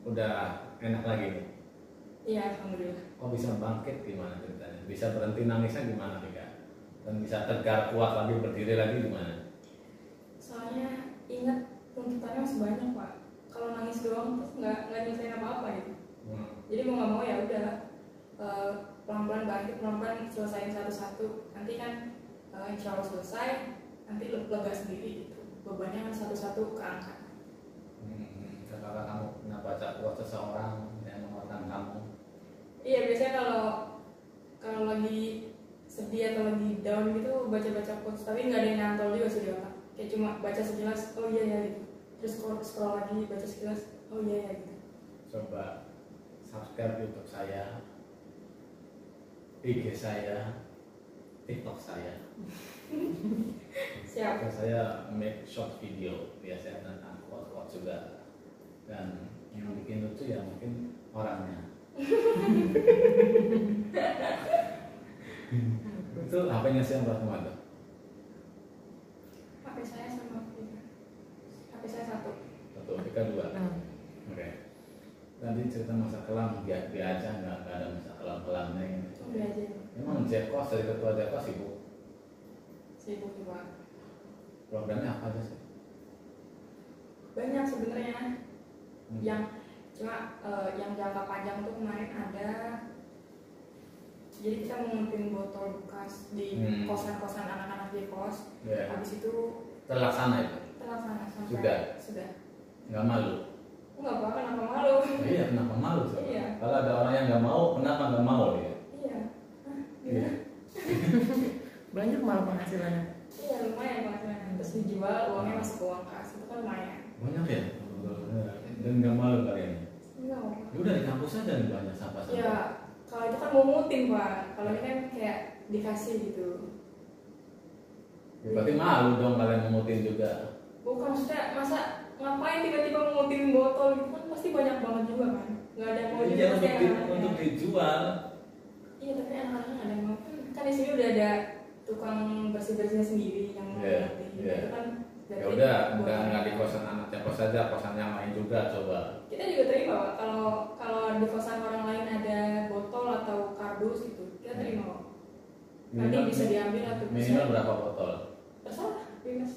Speaker 1: udah enak lagi nih.
Speaker 2: Iya, alhamdulillah.
Speaker 1: Kok bisa bangkit gimana ceritanya? Bisa berhenti nangisnya gimana Vika? Dan bisa tegar kuat lagi berdiri lagi gimana?
Speaker 2: Soalnya ingat tuntutannya masih banyak Pak. Kalau nangis doang terus nggak nyelesain apa-apa gitu. Jadi mau nggak mau ya udah pelan-pelan bangkit, pelan-pelan selesaiin satu-satu. Nanti kan insya Allah selesai, nanti lega sendiri gitu. Bebannya kan satu-satu keangkat.
Speaker 1: Apakah kamu pernah baca quote seseorang yang menguatkan kamu?
Speaker 2: Iya, biasanya kalau lagi sedih atau lagi down gitu baca-baca quotes, tapi nggak ada yang nyantol juga sih di otak. Kayak cuma baca sekilas, oh iya ya gitu. Terus scroll lagi baca sekilas, oh iya ya gitu.
Speaker 1: Coba subscribe YouTube saya, IG saya, TikTok saya.
Speaker 2: Siap.
Speaker 1: Saya make short video biasanya tentang quote-quote juga. Dan yang bikin lucu ya mungkin orangnya. Itu HP-nya siapa semua tuh?
Speaker 2: HP saya sama Vika. HP saya satu.
Speaker 1: Vika 2. Oke. Tadi cerita masa kelam dia aja nggak ada masa kelam-kelamnya ini.
Speaker 2: Udah aja.
Speaker 1: Emang Jekos dari ketua Jekos sibuk?
Speaker 2: Sibuk juga.
Speaker 1: Programnya apa aja sih?
Speaker 2: Banyak sebenarnya. Yang cuma yang jangka panjang tuh kemarin ada. Jadi kita mengumpulin botol bekas di kosan-kosan anak-anak di kos.
Speaker 1: Yeah.
Speaker 2: Habis itu
Speaker 1: terlaksana itu?
Speaker 2: Terlaksana sampai
Speaker 1: Sudah. Nggak malu?
Speaker 2: Enggak apa, kenapa malu?
Speaker 1: Iya, kenapa malu?
Speaker 2: Iya.
Speaker 1: Kalau ada orang yang nggak mau, kenapa nggak mau ya?
Speaker 2: Iya.
Speaker 1: Iya.
Speaker 3: Banyak malah penghasilannya.
Speaker 2: Iya lumayan penghasilannya. Terus dijual uangnya masuk ke uang kas, itu kan lumayan.
Speaker 1: Banyak ya? Dan nggak malu kalian?
Speaker 2: Enggak apa.
Speaker 1: Ya udah di kampus aja nih banyak sampah-sampah.
Speaker 2: Ya, kalau itu kan mungutin Pak. Kalau ini kan kayak dikasih gitu.
Speaker 1: Ya, berarti malu dong kalian mengutin juga.
Speaker 2: Bukan, maksudnya masa ngapain tiba-tiba mengutin botol gitu kan pasti banyak banget juga kan. Nggak ada yang mau
Speaker 1: Iya
Speaker 2: juga pasti
Speaker 1: untuk
Speaker 2: anak-anaknya.
Speaker 1: dijual.
Speaker 2: Iya tapi anak-anak ada yang mau kan di sini udah ada tukang bersih-bersihnya sendiri yang
Speaker 1: Iya,
Speaker 2: ngerti.
Speaker 1: iya.
Speaker 2: Itu kan
Speaker 1: Ya
Speaker 2: berarti
Speaker 1: udah,
Speaker 2: buat-
Speaker 1: nggak di kosan anaknya kos saja, kosan yang lain juga coba.
Speaker 2: Kita juga terima Pak. Kalau di kosan orang lain ada botol atau kardus gitu, kita terima Pak. Nanti bisa diambil atau bisa
Speaker 1: Minimal berapa botol?
Speaker 2: terserah, bebas.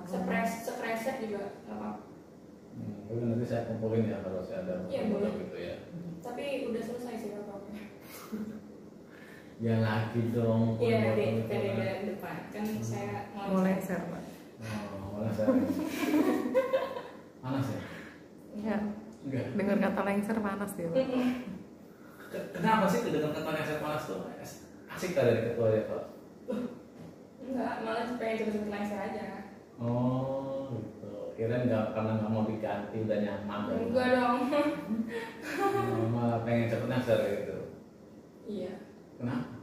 Speaker 3: Sekarang.
Speaker 2: Sekresek juga nggak apa.
Speaker 1: Tapi nanti saya kumpulin ya kalau saya ada
Speaker 2: Iya,
Speaker 1: botol
Speaker 2: boleh.
Speaker 1: gitu ya.
Speaker 2: Tapi udah selesai sih Bapak.
Speaker 1: Ya lagi dong.
Speaker 2: Iya
Speaker 1: botol
Speaker 2: dari
Speaker 1: itu
Speaker 2: dari
Speaker 1: kan.
Speaker 2: depan kan saya
Speaker 3: Mau lengser, Pak.
Speaker 1: Oh, malah saya. Panas ya?
Speaker 3: Ya,
Speaker 1: Enggak.
Speaker 3: dengar kata lengser panas dia, Pak.
Speaker 1: Kenapa sih kedengaran kata yang saya panas tuh? Asik kali dari ketua ya Pak.
Speaker 2: Enggak, malah pengen cepet-cepet lengser aja.
Speaker 1: Oh gitu. Kirain nggak karena nggak mau diganti udah nyaman.
Speaker 2: Enggak dong.
Speaker 1: Malah pengen cepet ngasar gitu.
Speaker 2: Iya.
Speaker 1: Kenapa?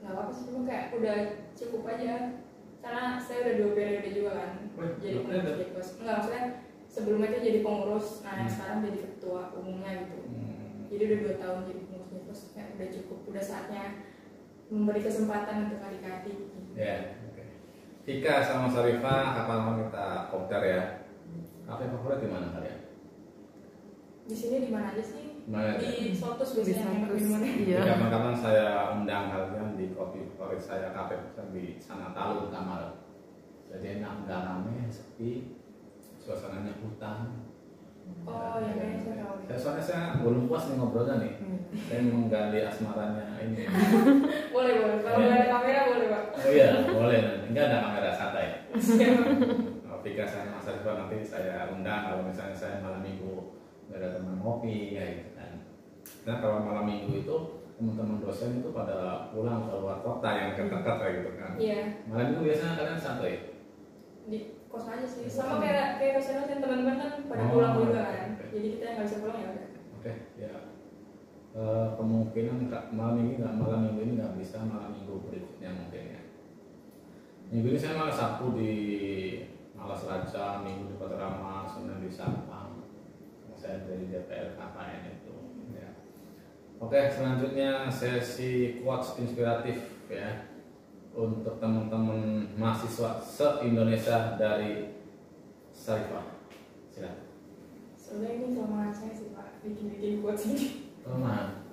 Speaker 2: Nggak apa-apa sih, cuma kayak udah cukup aja. Karena saya udah 2 periode juga kan.
Speaker 1: Wih,
Speaker 2: Jadi
Speaker 1: 2
Speaker 2: pengurus
Speaker 1: periode?
Speaker 2: jadi pengurus. Enggak, maksudnya sebelumnya itu jadi pengurus, nah yang sekarang jadi ketua umumnya gitu. Jadi udah 2 tahun jadi pengurus terus kayak udah cukup, udah saatnya memberi kesempatan untuk adik-adik.
Speaker 1: Ya. Oke. Vika sama Sarifah, kapan mau kita kopdar ya? Kafe favorit di mana kalian?
Speaker 2: Di sini di mana aja sih?
Speaker 1: Mana aja?
Speaker 2: Di Sotus
Speaker 3: Di
Speaker 2: biasanya enak
Speaker 3: Sotus.
Speaker 2: minumannya.
Speaker 3: Iya.
Speaker 1: Kapan-kapan saya undang kalian di kopi favorit saya kafe di sana Talu Kamal. Jadi enak, nggak rame, sepi, suasananya hutan.
Speaker 2: Oh ya kayaknya saya tahu.
Speaker 1: Soalnya saya belum puas nih ngobrolnya nih. Saya menggali asmaranya ini.
Speaker 2: Boleh boleh. Kalau nggak ada kamera boleh Pak.
Speaker 1: Oh iya, boleh nanti. Enggak ada kamera santai.
Speaker 2: Siap.
Speaker 1: Vika sama Mas Arifah nanti saya undang kalau misalnya saya malam minggu nggak ada teman ngopi ya gitu kan. Nah kalau malam minggu itu teman-teman dosen itu pada pulang ke luar kota yang dekat-dekat kayak gitu kan.
Speaker 2: Iya.
Speaker 1: Malam minggu biasanya kalian santai.
Speaker 2: Di kos aja sih. Sama kayak dosen-dosen teman-teman kan pada
Speaker 1: Oh,
Speaker 2: pulang juga kan.
Speaker 1: oke.
Speaker 2: Jadi kita yang nggak bisa pulang ya udah.
Speaker 1: Oke, ya. Kemungkinan malam minggu ini nggak bisa, malam minggu berikutnya mungkin ya. Minggu ini saya malah Sabtu di Malas Raja, Minggu di Kota Rama, Senin di Sampang. Saya dari DPR KKN itu. Ya. Oke, selanjutnya sesi quotes inspiratif ya untuk teman-teman mahasiswa se-Indonesia dari Sarifah. Silakan.
Speaker 2: Sebenarnya ini kelemahan saya sih Pak, bikin quotes ini.
Speaker 1: Kelemahan?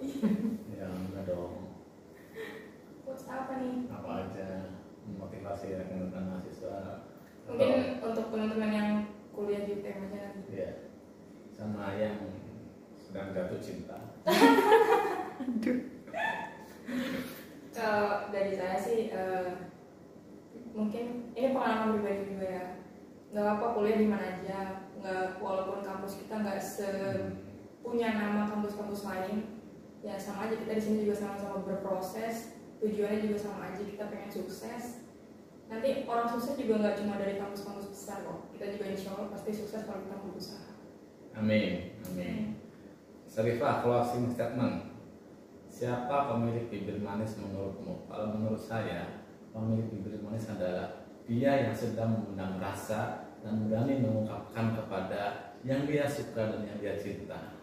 Speaker 1: Ya enggak dong.
Speaker 2: Quotes apa nih?
Speaker 1: Apa aja motivasi ya teman-teman mahasiswa.
Speaker 2: Mungkin untuk teman-teman yang kuliah di UTM aja nanti.
Speaker 1: Ya, sama yang sedang jatuh cinta.
Speaker 2: Kalau dari saya sih mungkin ini pengalaman pribadi juga ya. Nggak apa kuliah di mana aja, nggak walaupun kampus kita nggak punya nama kampus-kampus lain, ya sama aja kita di sini juga sama-sama berproses, tujuannya juga sama aja kita pengen sukses. Nanti orang sukses juga nggak cuma dari kampus-kampus besar kok, kita juga insya Allah pasti sukses kalau kita mau berusaha.
Speaker 1: Amin, amin. Sarifah, closing statement. Siapa pemilik bibir manis menurutmu? Kalau menurut saya, pemilik bibir manis adalah dia yang sedang mengundang rasa dan berani mengungkapkan kepada yang dia suka dan yang dia cinta.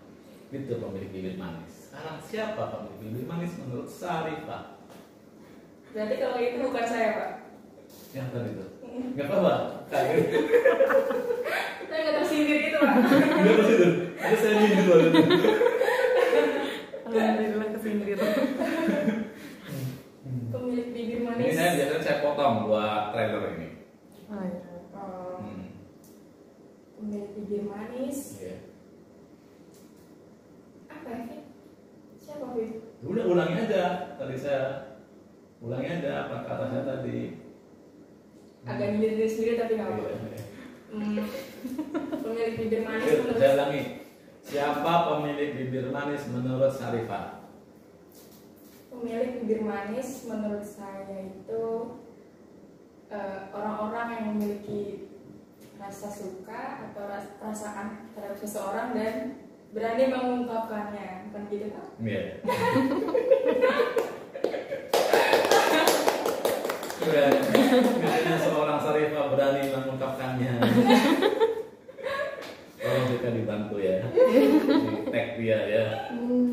Speaker 1: Itu pemilik bibir manis. Sekarang siapa pemilik bibir manis menurut Sarifah?
Speaker 2: Berarti kalau itu bukan saya Pak.
Speaker 1: Yang tadi itu. Gak apa-apa. Kayak gitu.
Speaker 2: Saya nggak tersindir itu Pak.
Speaker 1: Gak apa itu. Ada saya nyindir banget.
Speaker 3: Alhamdulillah kesindir.
Speaker 2: Pemilik bibir
Speaker 1: Ini
Speaker 2: manis.
Speaker 1: saya biasanya saya potong buat trailer ini.
Speaker 3: Oh, iya.
Speaker 2: Pemilik bibir manis.
Speaker 1: Iya.
Speaker 2: Apa ya? Fit? Siapa Fit?
Speaker 1: Udah ulangi aja tadi saya. Ulangi aja apa kata saya tadi.
Speaker 2: Agak nyindir diri sendiri tapi nggak apa.
Speaker 1: Iya.
Speaker 2: Pemilik bibir manis
Speaker 1: Oke,
Speaker 2: menurut
Speaker 1: saya ulangi. Siapa pemilik bibir manis menurut Sarifah?
Speaker 2: Pemilik bibir manis menurut saya itu orang-orang yang memiliki rasa suka atau perasaan terhadap seseorang dan berani mengungkapkannya, bukan gitu kan?
Speaker 1: Iya. Biasanya seorang Syarifah berani mengungkapkannya. Tolong kita dibantu ya, di tag dia ya.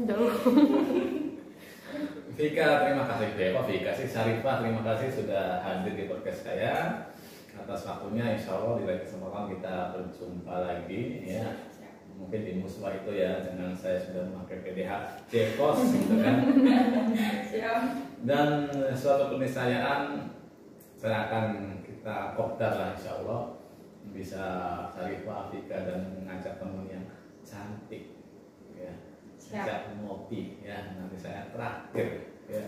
Speaker 3: Jauh.
Speaker 1: Vika, terima kasih. Vika sih, Syarifah, terima kasih sudah hadir di podcast saya. Atas waktunya, insya Allah di lain kesempatan kita berjumpa lagi ya. Mungkin di Muswa itu ya, dengan saya sudah memakai PDH Cepos gitu kan.
Speaker 2: Siap.
Speaker 1: Dan suatu keniscayaan saya akan kita kopdar lah insya Allah, bisa Syarifah, Vika dan mengajak teman yang cantik ya, ajak ngopi ya, nanti saya traktir ya.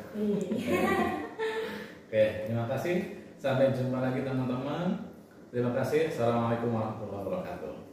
Speaker 1: Oke, terima kasih, sampai jumpa lagi teman-teman. Terima kasih. Assalamualaikum warahmatullahi wabarakatuh.